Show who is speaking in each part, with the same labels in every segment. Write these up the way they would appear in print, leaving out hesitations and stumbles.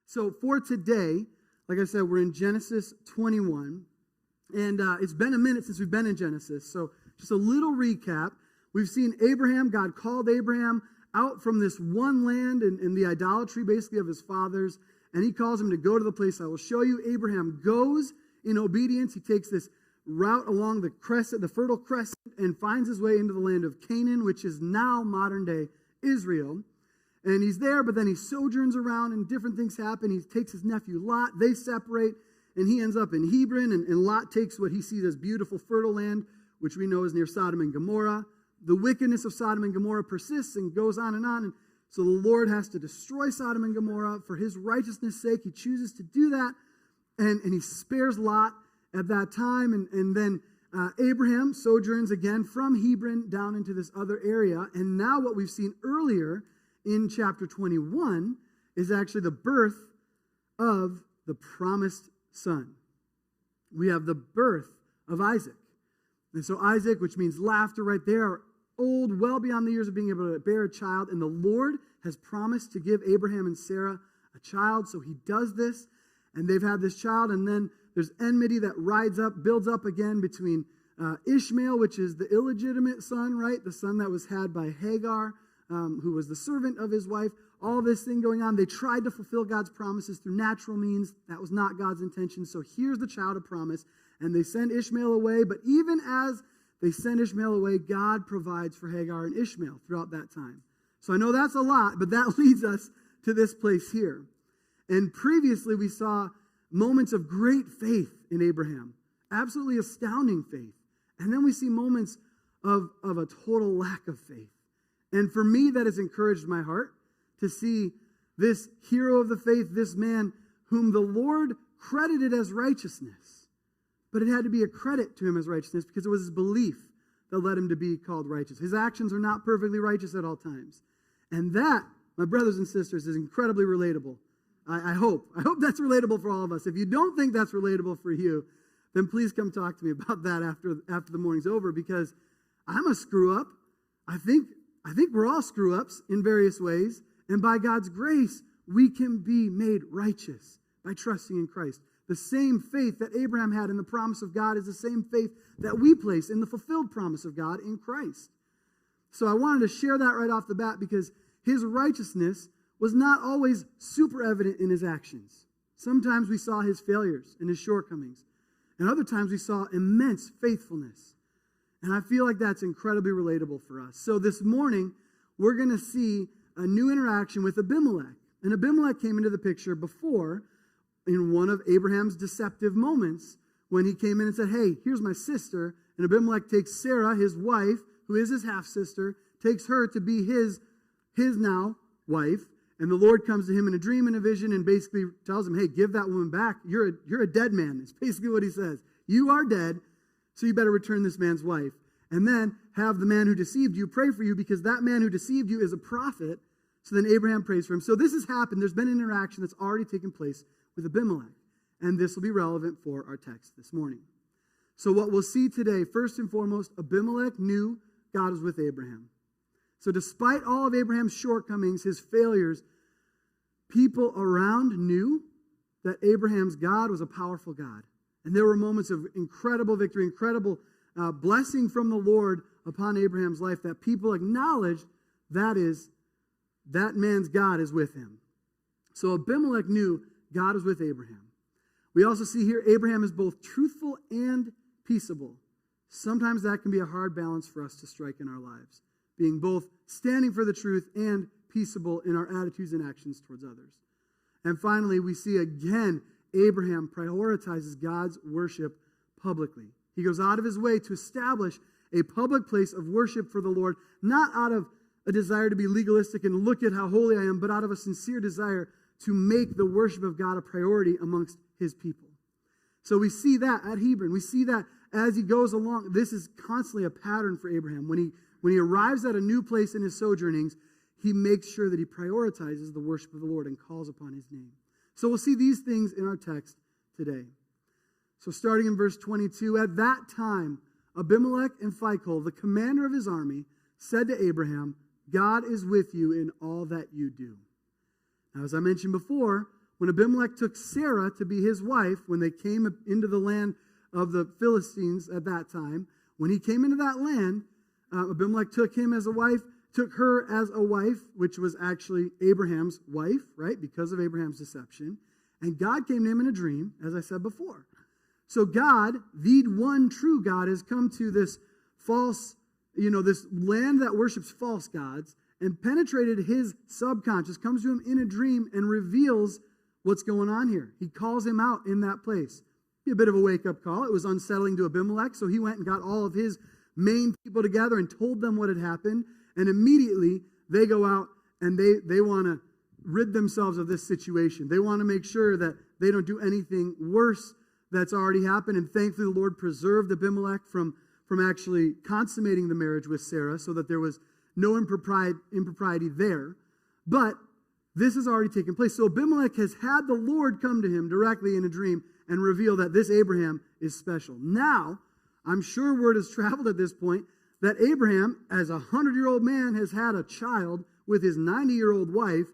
Speaker 1: So for today, like I said, we're in Genesis 21. And it's been a minute since we've been in Genesis. So just a little recap. We've seen Abraham. God called Abraham out from this one land and the idolatry basically of his fathers. And he calls him to go to the place I will show you. Abraham goes in obedience. He takes this route along the crescent, the Fertile Crescent, and finds his way into the land of Canaan, which is now modern day Israel. And he's there, but then he sojourns around and different things happen. He takes his nephew Lot. They separate, and he ends up in Hebron. And Lot takes what he sees as beautiful, fertile land, which we know is near Sodom and Gomorrah. The wickedness of Sodom and Gomorrah persists and goes on. And so the Lord has to destroy Sodom and Gomorrah. For his righteousness' sake, he chooses to do that. And he spares Lot at that time. And then Abraham sojourns again from Hebron down into this other area. And now what we've seen earlier in chapter 21 is actually the birth of the promised son. We have the birth of Isaac. And so Isaac, which means laughter right there, old, well beyond the years of being able to bear a child. And the Lord has promised to give Abraham and Sarah a child. So he does this, and they've had this child. And then there's enmity that builds up again between Ishmael, which is the illegitimate son, right? The son that was had by Hagar, who was the servant of his wife. All this thing going on. They tried to fulfill God's promises through natural means. That was not God's intention. So here's the child of promise. And they send Ishmael away. But even as they send Ishmael away, God provides for Hagar and Ishmael throughout that time. So I know that's a lot, but that leads us to this place here. And previously we saw moments of great faith in Abraham. Absolutely astounding faith. And then we see moments of a total lack of faith. And for me, that has encouraged my heart to see this hero of the faith, this man whom the Lord credited as righteousness. But it had to be a credit to him as righteousness because it was his belief that led him to be called righteous. His actions are not perfectly righteous at all times. And that, my brothers and sisters, is incredibly relatable. I hope that's relatable for all of us. If you don't think that's relatable for you, then please come talk to me about that after the morning's over, because I'm a screw up. I think we're all screw-ups in various ways, and by God's grace, we can be made righteous by trusting in Christ. The same faith that Abraham had in the promise of God is the same faith that we place in the fulfilled promise of God in Christ. So I wanted to share that right off the bat because his righteousness was not always super evident in his actions. Sometimes we saw his failures and his shortcomings, and other times we saw immense faithfulness. And I feel like that's incredibly relatable for us. So this morning, we're going to see a new interaction with Abimelech. And Abimelech came into the picture before in one of Abraham's deceptive moments when he came in and said, hey, here's my sister. And Abimelech takes Sarah, his wife, who is his half-sister, takes her to be his now wife. And the Lord comes to him in a dream and a vision and basically tells him, hey, give that woman back. You're a dead man. It's basically what he says. You are dead. So you better return this man's wife. And then have the man who deceived you pray for you because that man who deceived you is a prophet. So then Abraham prays for him. So this has happened. There's been an interaction that's already taken place with Abimelech. And this will be relevant for our text this morning. So what we'll see today, first and foremost, Abimelech knew God was with Abraham. So despite all of Abraham's shortcomings, his failures, people around knew that Abraham's God was a powerful God. And there were moments of incredible victory, incredible blessing from the Lord upon Abraham's life that people acknowledged that man's God is with him. So Abimelech knew God was with Abraham. We also see here Abraham is both truthful and peaceable. Sometimes that can be a hard balance for us to strike in our lives, being both standing for the truth and peaceable in our attitudes and actions towards others. And finally, we see again Abraham prioritizes God's worship publicly. He goes out of his way to establish a public place of worship for the Lord, not out of a desire to be legalistic and look at how holy I am, but out of a sincere desire to make the worship of God a priority amongst his people. So we see that at Hebron. We see that as he goes along. This is constantly a pattern for Abraham. When he arrives at a new place in his sojournings, he makes sure that he prioritizes the worship of the Lord and calls upon his name. So we'll see these things in our text today. So starting in verse 22, at that time, Abimelech and Phicol, the commander of his army, said to Abraham, God is with you in all that you do. Now, as I mentioned before, when Abimelech took Sarah to be his wife, when they came into the land of the Philistines at that time, when he came into that land, Abimelech took her as a wife, which was actually Abraham's wife, right? Because of Abraham's deception. And God came to him in a dream, as I said before. So God, the one true God, has come to this false, this land that worships false gods and penetrated his subconscious, comes to him in a dream and reveals what's going on here. He calls him out in that place. A bit of a wake-up call. It was unsettling to Abimelech, so he went and got all of his main people together and told them what had happened. And immediately, they go out and they want to rid themselves of this situation. They want to make sure that they don't do anything worse that's already happened. And thankfully, the Lord preserved Abimelech from actually consummating the marriage with Sarah so that there was no impropriety there. But this has already taken place. So Abimelech has had the Lord come to him directly in a dream and reveal that this Abraham is special. Now, I'm sure word has traveled at this point that Abraham, as a 100-year-old man, has had a child with his 90-year-old wife.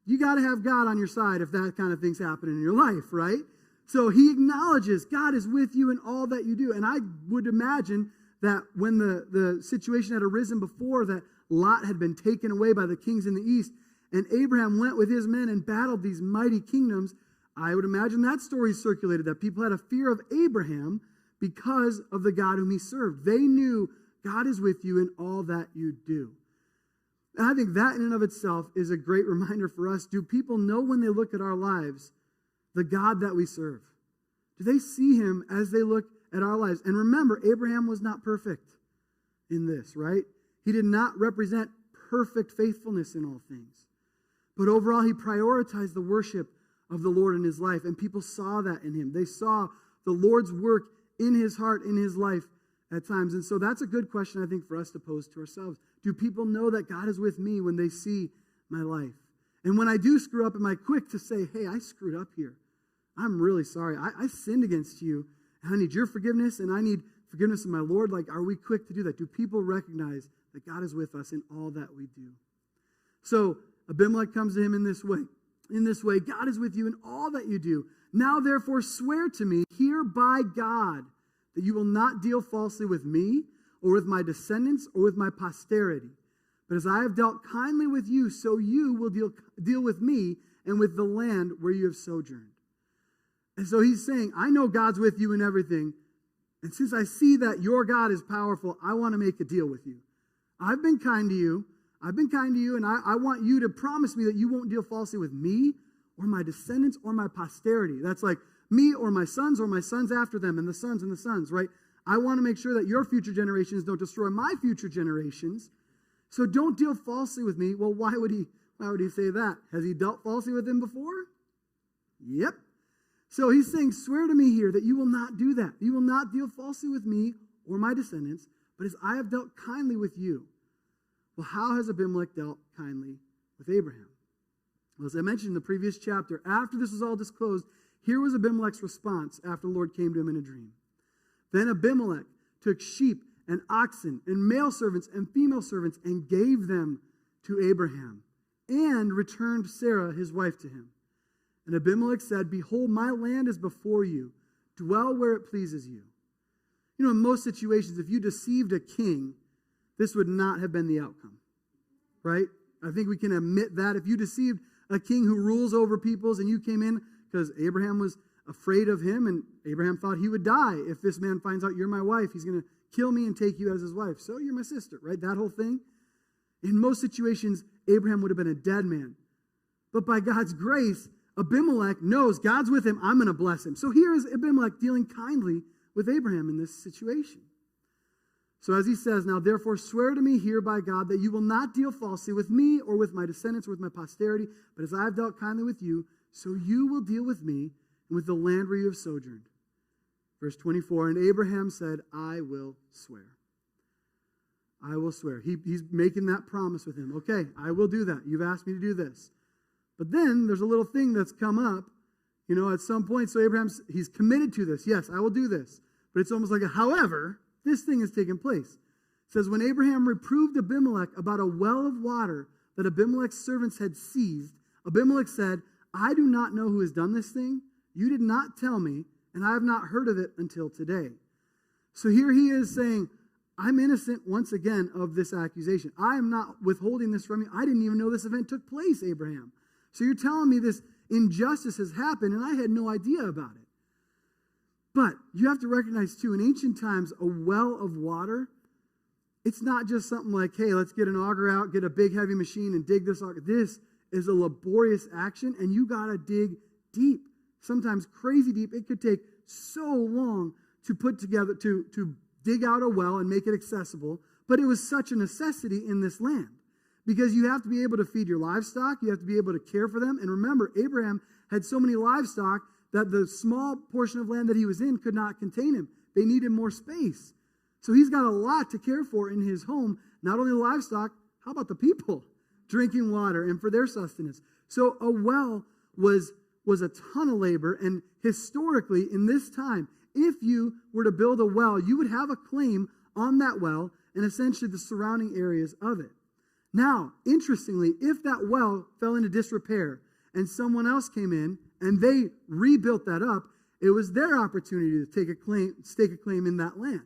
Speaker 1: You got to have God on your side if that kind of thing's happening in your life, right? So he acknowledges God is with you in all that you do. And I would imagine that when the situation had arisen before, that Lot had been taken away by the kings in the east, and Abraham went with his men and battled these mighty kingdoms, I would imagine that story circulated, that people had a fear of Abraham because of the God whom he served. They knew God is with you in all that you do. And I think that in and of itself is a great reminder for us. Do people know when they look at our lives the God that we serve? Do they see him as they look at our lives? And remember, Abraham was not perfect in this, right? He did not represent perfect faithfulness in all things. But overall, he prioritized the worship of the Lord in his life, and people saw that in him. They saw the Lord's work in his heart, in his life at times. And so that's a good question, I think, for us to pose to ourselves. Do people know that God is with me when they see my life? And when I do screw up, am I quick to say, hey, I screwed up here. I'm really sorry. I sinned against you, and I need your forgiveness, and I need forgiveness of my Lord. Like, are we quick to do that? Do people recognize that God is with us in all that we do? So Abimelech comes to him in this way. In this way, God is with you in all that you do. Now, therefore, swear to me here by God that you will not deal falsely with me or with my descendants or with my posterity. But as I have dealt kindly with you, so you will deal with me and with the land where you have sojourned. And so he's saying, I know God's with you in everything. And since I see that your God is powerful, I want to make a deal with you. I've been kind to you. And I want you to promise me that you won't deal falsely with me or my descendants or my posterity. That's like me or my sons after them and the sons, right? I want to make sure that your future generations don't destroy my future generations. So don't deal falsely with me. Well, why would he say that? Has he dealt falsely with them before? Yep. So he's saying, swear to me here that you will not do that. You will not deal falsely with me or my descendants, but as I have dealt kindly with you. Well, how has Abimelech dealt kindly with Abraham? Well, as I mentioned in the previous chapter, after this was all disclosed, here was Abimelech's response after the Lord came to him in a dream. Then Abimelech took sheep and oxen and male servants and female servants and gave them to Abraham and returned Sarah, his wife, to him. And Abimelech said, behold, my land is before you. Dwell where it pleases you. You know, in most situations, if you deceived a king, this would not have been the outcome, right? I think we can admit that. If you deceived a king who rules over peoples and you came in because Abraham was afraid of him and Abraham thought he would die. If this man finds out you're my wife, he's going to kill me and take you as his wife. So you're my sister, right? That whole thing. In most situations, Abraham would have been a dead man. But by God's grace, Abimelech knows God's with him. I'm going to bless him. So here is Abimelech dealing kindly with Abraham in this situation. So as he says, now therefore swear to me here by God that you will not deal falsely with me or with my descendants or with my posterity, but as I have dealt kindly with you, so you will deal with me and with the land where you have sojourned. Verse 24, and Abraham said, I will swear. I will swear. He's making that promise with him. Okay, I will do that. You've asked me to do this. But then there's a little thing that's come up, at some point. So he's committed to this. Yes, I will do this. But it's almost like however, this thing has taken place. It says, when Abraham reproved Abimelech about a well of water that Abimelech's servants had seized, Abimelech said, I do not know who has done this thing. You did not tell me, and I have not heard of it until today. So here he is saying, I'm innocent once again of this accusation. I am not withholding this from you. I didn't even know this event took place, Abraham. So you're telling me this injustice has happened, and I had no idea about it. But you have to recognize, too, in ancient times, a well of water, it's not just something like, hey, let's get an auger out, get a big heavy machine, and dig this auger. This is a laborious action, and you got to dig deep, sometimes crazy deep. It could take so long to put together, to dig out a well and make it accessible, but it was such a necessity in this land because you have to be able to feed your livestock, you have to be able to care for them, and remember, Abraham had so many livestock that the small portion of land that he was in could not contain him. They needed more space. So he's got a lot to care for in his home, not only the livestock, how about the people drinking water and for their sustenance? So a well was a ton of labor, and historically in this time, if you were to build a well, you would have a claim on that well and essentially the surrounding areas of it. Now, interestingly, if that well fell into disrepair and someone else came in and they rebuilt that up, it was their opportunity to stake a claim in that land.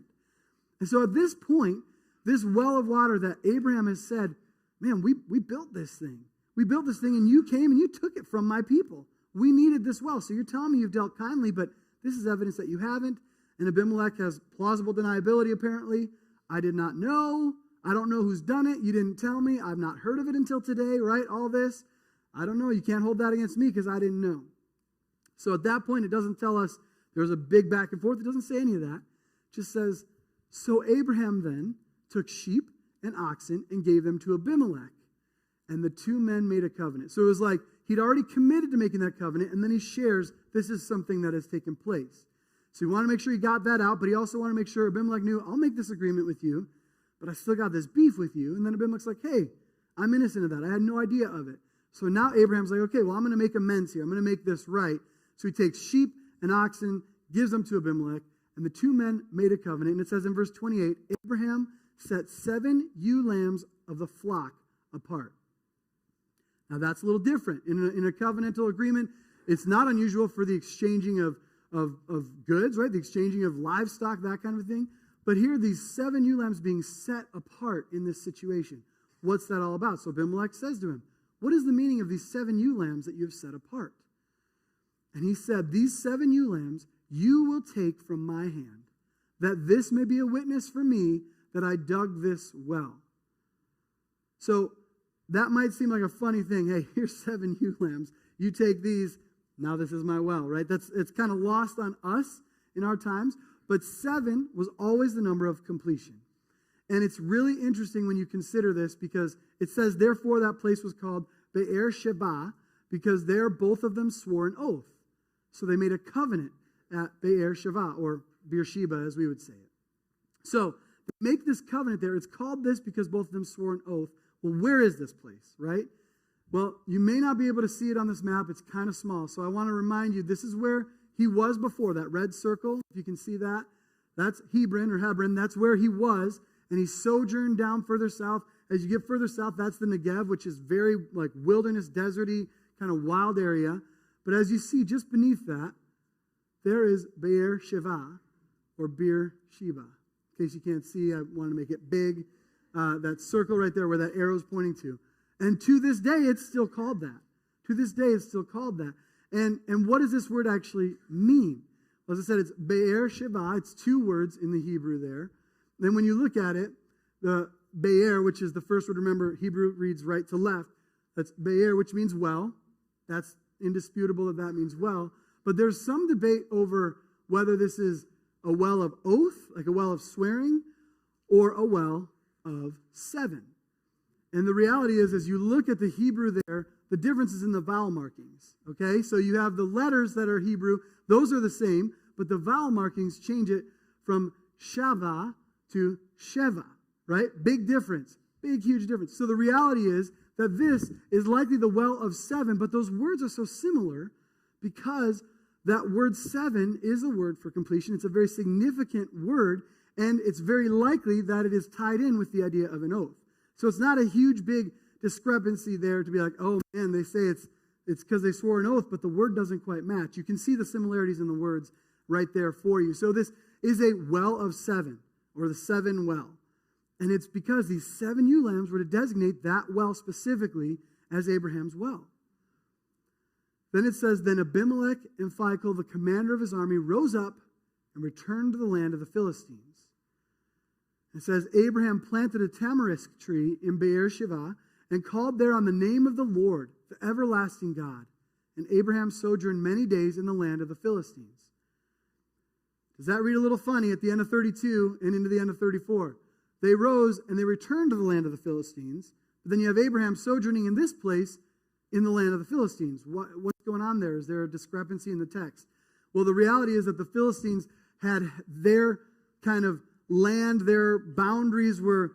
Speaker 1: And so at this point, this well of water that Abraham has said, man, we built this thing. We built this thing and you came and you took it from my people. We needed this well. So you're telling me you've dealt kindly, but this is evidence that you haven't. And Abimelech has plausible deniability, apparently. I did not know. I don't know who's done it. You didn't tell me. I've not heard of it until today, right? All this. I don't know. You can't hold that against me because I didn't know. So at that point, it doesn't tell us there's a big back and forth. It doesn't say any of that. It just says, so Abraham then took sheep and oxen and gave them to Abimelech. And the two men made a covenant. So it was like he'd already committed to making that covenant, and then he shares this is something that has taken place. So he wanted to make sure he got that out, but he also wanted to make sure Abimelech knew, I'll make this agreement with you, but I still got this beef with you. And then Abimelech's like, hey, I'm innocent of that. I had no idea of it. So now Abraham's like, okay, well, I'm going to make amends here. I'm going to make this right. So he takes sheep and oxen, gives them to Abimelech, and the two men made a covenant. And it says in verse 28, Abraham set 7 ewe lambs of the flock apart. Now that's a little different. In a covenantal agreement, it's not unusual for the exchanging of goods, right? The exchanging of livestock, that kind of thing. But here, these 7 ewe lambs being set apart in this situation. What's that all about? So Abimelech says to him, what is the meaning of these 7 ewe lambs that you have set apart? And he said, these 7 ewe lambs you will take from my hand, that this may be a witness for me that I dug this well. So that might seem like a funny thing. Hey, here's 7 ewe lambs. You take these. Now this is my well, right? It's kind of lost on us in our times. But 7 was always the number of completion. And it's really interesting when you consider this because it says, therefore that place was called Be'er Sheva because there both of them swore an oath. So they made a covenant at Be'er Sheva, or Beersheba as we would say it. So to make this covenant there, it's called this because both of them swore an oath. Well, where is this place, right? Well, you may not be able to see it on this map. It's kind of small. So I want to remind you, this is where he was before, that red circle. If you can see that, that's Hebron. That's where he was. And he sojourned down further south. As you get further south, that's the Negev, which is very like wilderness, deserty, kind of wild area. But as you see just beneath that, there is Be'er Sheva, or Beersheba. In case you can't see, I want to make it big. That circle right there where that arrow is pointing to. And to this day, it's still called that. To this day, it's still called that. And what does this word actually mean? Well, as I said, it's Be'er Sheva. It's 2 words in the Hebrew there. Then when you look at it, the Be'er, which is the first word, remember, Hebrew reads right to left. That's Be'er, which means well. That's indisputable that means well. But there's some debate over whether this is a well of oath, like a well of swearing, or a well of 7. And the reality is, as you look at the Hebrew there, the difference is in the vowel markings. Okay? So you have the letters that are Hebrew. Those are the same, but the vowel markings change it from Shava to Sheva. Right? Big difference. Big, huge difference. So the reality is that this is likely the well of 7, but those words are so similar because that word 7 is a word for completion. It's a very significant word, and it's very likely that it is tied in with the idea of an oath. So it's not a huge, big discrepancy there to be like, oh man, they say it's it's because they swore an oath, but the word doesn't quite match. You can see the similarities in the words right there for you. So this is a well of seven, or the seven well. And it's because these 7 ewe lambs were to designate that well specifically as Abraham's well. Then it says, then Abimelech and Phicol, the commander of his army, rose up and returned to the land of the Philistines. It says, Abraham planted a tamarisk tree in Beersheba and called there on the name of the Lord, the everlasting God. And Abraham sojourned many days in the land of the Philistines. Does that read a little funny at the end of 32 and into the end of 34? They rose and they returned to the land of the Philistines. But then you have Abraham sojourning in this place in the land of the Philistines. What's going on there? Is there a discrepancy in the text? Well, the reality is that the Philistines had their kind of land, their boundaries were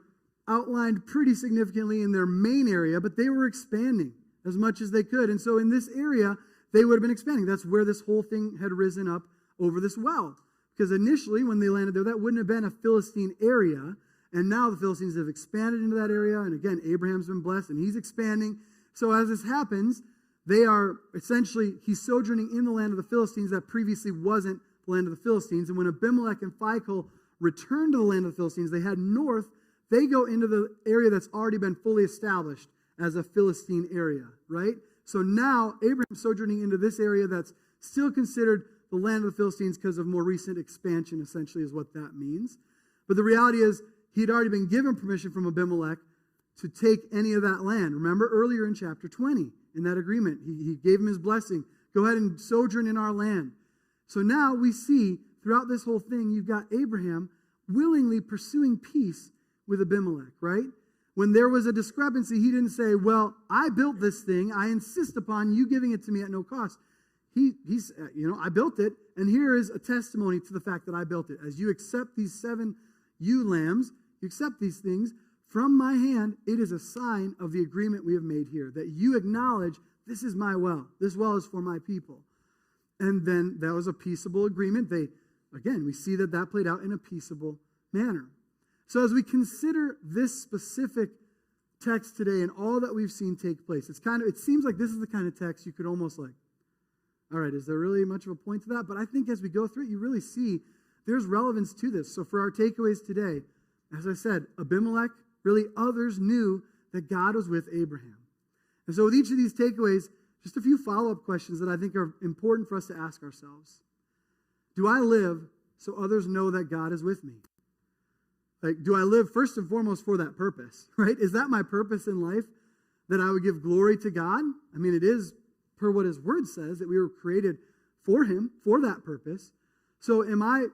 Speaker 1: outlined pretty significantly in their main area, but they were expanding as much as they could. And so in this area, they would have been expanding. That's where this whole thing had risen up over this well. Because initially, when they landed there, that wouldn't have been a Philistine area. And now the Philistines have expanded into that area. And again, Abraham's been blessed and he's expanding. So as this happens, he's sojourning in the land of the Philistines that previously wasn't the land of the Philistines. And when Abimelech and Phicol returned to the land of the Philistines, they head north. They go into the area that's already been fully established as a Philistine area, right? So now Abraham's sojourning into this area that's still considered the land of the Philistines because of more recent expansion, essentially, is what that means. But the reality is, he had already been given permission from Abimelech to take any of that land. Remember earlier in chapter 20, in that agreement, he gave him his blessing. Go ahead and sojourn in our land. So now we see throughout this whole thing, you've got Abraham willingly pursuing peace with Abimelech, right? When there was a discrepancy, he didn't say, well, I built this thing. I insist upon you giving it to me at no cost. I built it, and here is a testimony to the fact that I built it. As you accept these 7 ewe lambs, you accept these things from my hand, it is a sign of the agreement we have made here, that you acknowledge this is my well. This well is for my people. And then that was a peaceable agreement. We see that played out in a peaceable manner. So as we consider this specific text today and all that we've seen take place, it seems like this is the kind of text you could almost like, all right, is there really much of a point to that? But I think as we go through it, you really see there's relevance to this. So for our takeaways today, as I said, Abimelech, really others knew that God was with Abraham. And so with each of these takeaways, just a few follow-up questions that I think are important for us to ask ourselves. Do I live so others know that God is with me? Like, do I live first and foremost for that purpose, right? Is that my purpose in life, that I would give glory to God? I mean, it is per what his word says, that we were created for him, for that purpose. So am I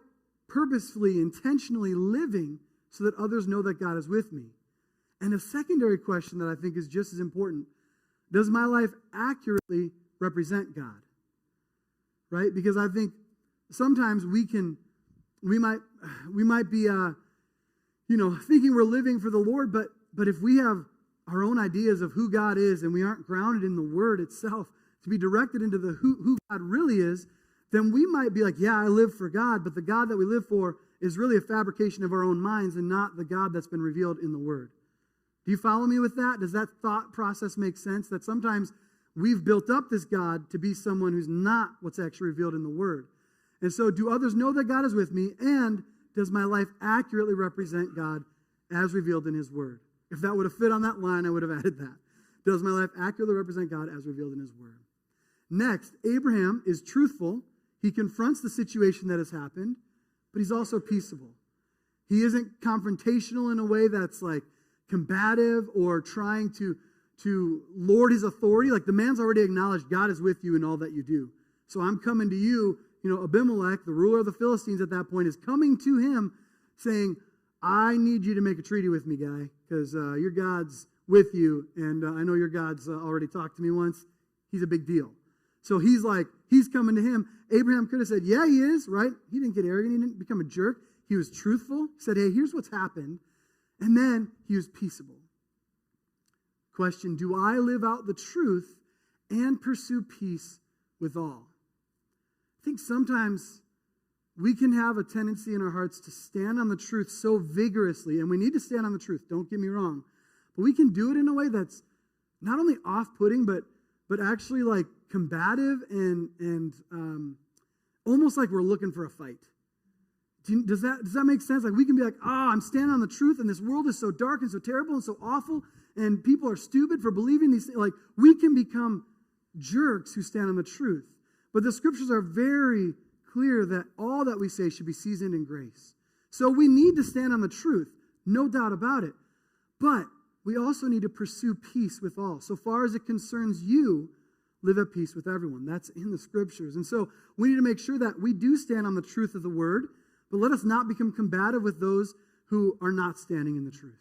Speaker 1: purposefully, intentionally living so that others know that God is with me? And a secondary question that I think is just as important, does my life accurately represent God? Right? Because I think sometimes we might be thinking we're living for the Lord, but if we have our own ideas of who God is and we aren't grounded in the word itself to be directed into who God really is, then we might be like, yeah, I live for God, but the God that we live for is really a fabrication of our own minds and not the God that's been revealed in the word. Do you follow me with that? Does that thought process make sense? That sometimes we've built up this God to be someone who's not what's actually revealed in the word. And so do others know that God is with me? And does my life accurately represent God as revealed in his word? If that would have fit on that line, I would have added that. Does my life accurately represent God as revealed in his word? Next, Abraham is truthful. He confronts the situation that has happened, but he's also peaceable. He isn't confrontational in a way that's like combative or trying to lord his authority. Like, the man's already acknowledged God is with you in all that you do. So I'm coming to you. Abimelech, the ruler of the Philistines at that point, is coming to him saying, I need you to make a treaty with me, guy, because your God's with you, and I know your God's already talked to me once. He's a big deal. So he's coming to him. Abraham could have said, yeah, he is, right? He didn't get arrogant. He didn't become a jerk. He was truthful. He said, hey, here's what's happened. And then he was peaceable. Question, do I live out the truth and pursue peace with all? I think sometimes we can have a tendency in our hearts to stand on the truth so vigorously, and we need to stand on the truth, don't get me wrong, but we can do it in a way that's not only off-putting, but but actually like combative and almost like we're looking for a fight. Does that make sense? Like we can be like, I'm standing on the truth, and this world is so dark and so terrible and so awful, and people are stupid for believing these things. Like we can become jerks who stand on the truth. But the scriptures are very clear that all that we say should be seasoned in grace. So we need to stand on the truth, no doubt about it. But we also need to pursue peace with all. So far as it concerns you, live at peace with everyone. That's in the scriptures. And so we need to make sure that we do stand on the truth of the word, but let us not become combative with those who are not standing in the truth.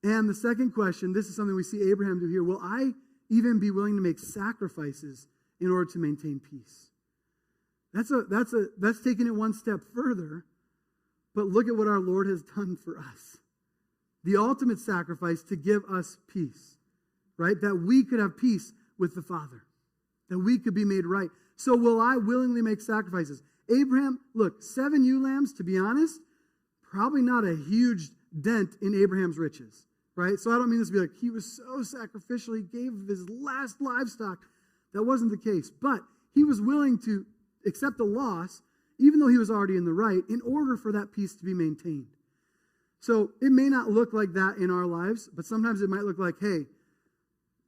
Speaker 1: And the second question, this is something we see Abraham do here. Will I even be willing to make sacrifices in order to maintain peace? That's taking it one step further. But look at what our Lord has done for us. The ultimate sacrifice to give us peace, right? That we could have peace with the Father. That we could be made right. So will I willingly make sacrifices? Abraham, look, 7 ewe lambs, to be honest, probably not a huge dent in Abraham's riches, right? So I don't mean this to be like, he was so sacrificial, he gave his last livestock. That wasn't the case. But he was willing to accept the loss, even though he was already in the right, in order for that peace to be maintained. So it may not look like that in our lives, but sometimes it might look like, hey,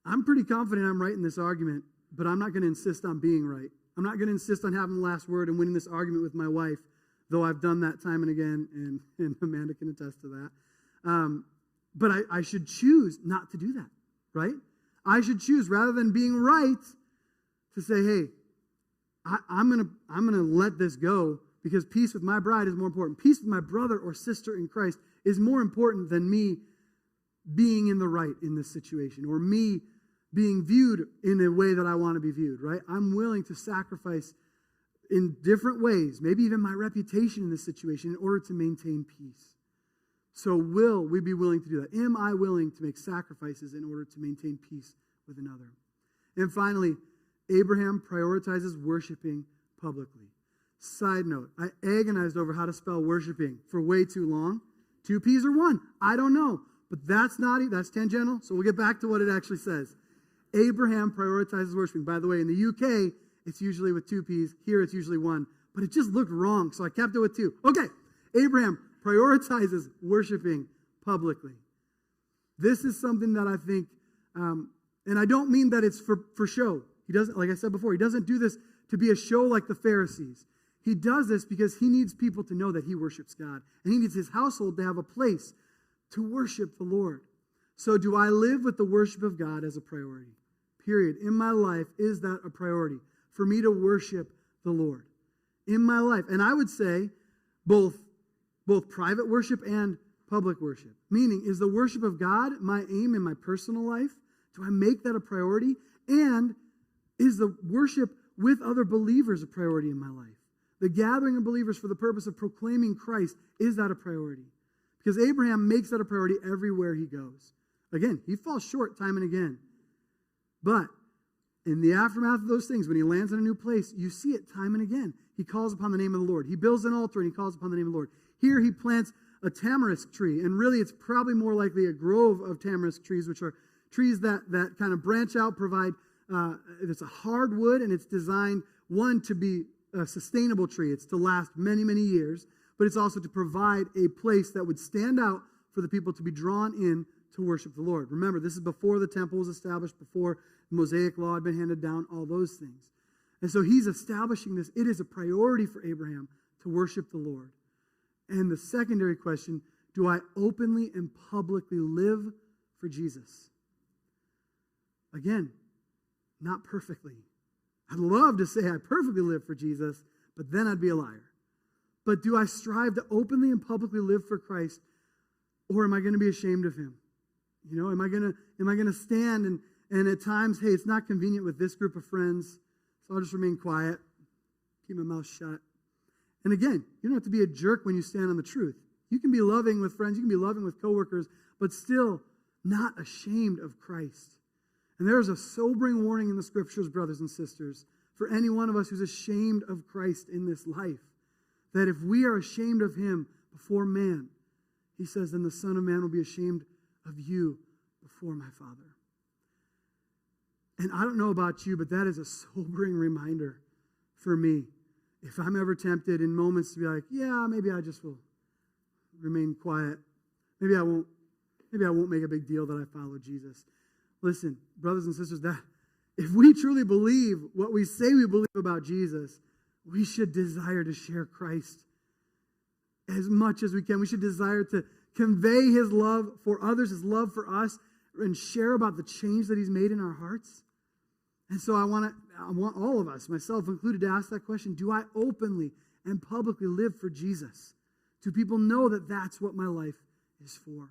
Speaker 1: I'm pretty confident I'm right in this argument, but I'm not going to insist on being right. I'm not going to insist on having the last word and winning this argument with my wife, though I've done that time and again, and Amanda can attest to that. But I should choose not to do that, right? I should choose, rather than being right, to say, hey, I'm gonna let this go, because peace with my bride is more important. Peace with my brother or sister in Christ is more important than me being in the right in this situation, or me being viewed in a way that I want to be viewed, right? I'm willing to sacrifice in different ways, maybe even my reputation in this situation, in order to maintain peace. So will we be willing to do that? Am I willing to make sacrifices in order to maintain peace with another? And finally, Abraham prioritizes worshiping publicly. Side note, I agonized over how to spell worshiping for way too long. 2 P's or 1? I don't know. But that's tangential, so we'll get back to what it actually says. Abraham prioritizes worshiping. By the way, in the UK, it's usually with 2 P's. Here, it's usually 1. But it just looked wrong, so I kept it with 2. Okay, Abraham prioritizes worshiping publicly. This is something that I think, and I don't mean that it's for show. He doesn't, like I said before, he doesn't do this to be a show like the Pharisees. He does this because he needs people to know that he worships God. And he needs his household to have a place to worship the Lord. So do I live with the worship of God as a priority? Period. In my life, is that a priority? For me to worship the Lord in my life. And I would say both private worship and public worship. Meaning, is the worship of God my aim in my personal life? Do I make that a priority? And is the worship with other believers a priority in my life? The gathering of believers for the purpose of proclaiming Christ, is that a priority? Because Abraham makes that a priority everywhere he goes. Again, he falls short time and again. But in the aftermath of those things, when he lands in a new place, you see it time and again. He calls upon the name of the Lord. He builds an altar and he calls upon the name of the Lord. Here he plants a tamarisk tree, and really it's probably more likely a grove of tamarisk trees, which are trees that kind of branch out, provide, it's a hardwood, and it's designed, one, to be a sustainable tree. It's to last many, many years, but it's also to provide a place that would stand out for the people to be drawn in to worship the Lord. Remember, this is before the temple was established, before the Mosaic law had been handed down, all those things. And so he's establishing this. It is a priority for Abraham to worship the Lord. And the secondary question, do I openly and publicly live for Jesus? Again, not perfectly. I'd love to say I perfectly live for Jesus, but then I'd be a liar. But do I strive to openly and publicly live for Christ, or am I going to be ashamed of him? You know, am I going to stand and at times, hey, it's not convenient with this group of friends, so I'll just remain quiet, keep my mouth shut. And again, you don't have to be a jerk when you stand on the truth. You can be loving with friends, you can be loving with coworkers, but still not ashamed of Christ. And there is a sobering warning in the scriptures, brothers and sisters, for any one of us who's ashamed of Christ in this life, that if we are ashamed of him before man, he says, then the Son of Man will be ashamed of you before my Father. And I don't know about you, but that is a sobering reminder for me. If I'm ever tempted in moments to be like, yeah, maybe I just will remain quiet. Maybe I won't make a big deal that I follow Jesus. Listen, brothers and sisters, that if we truly believe what we say we believe about Jesus, we should desire to share Christ as much as we can. We should desire to convey his love for others, his love for us, and share about the change that he's made in our hearts. And so I want all of us, myself included, to ask that question. Do I openly and publicly live for Jesus? Do people know that that's what my life is for?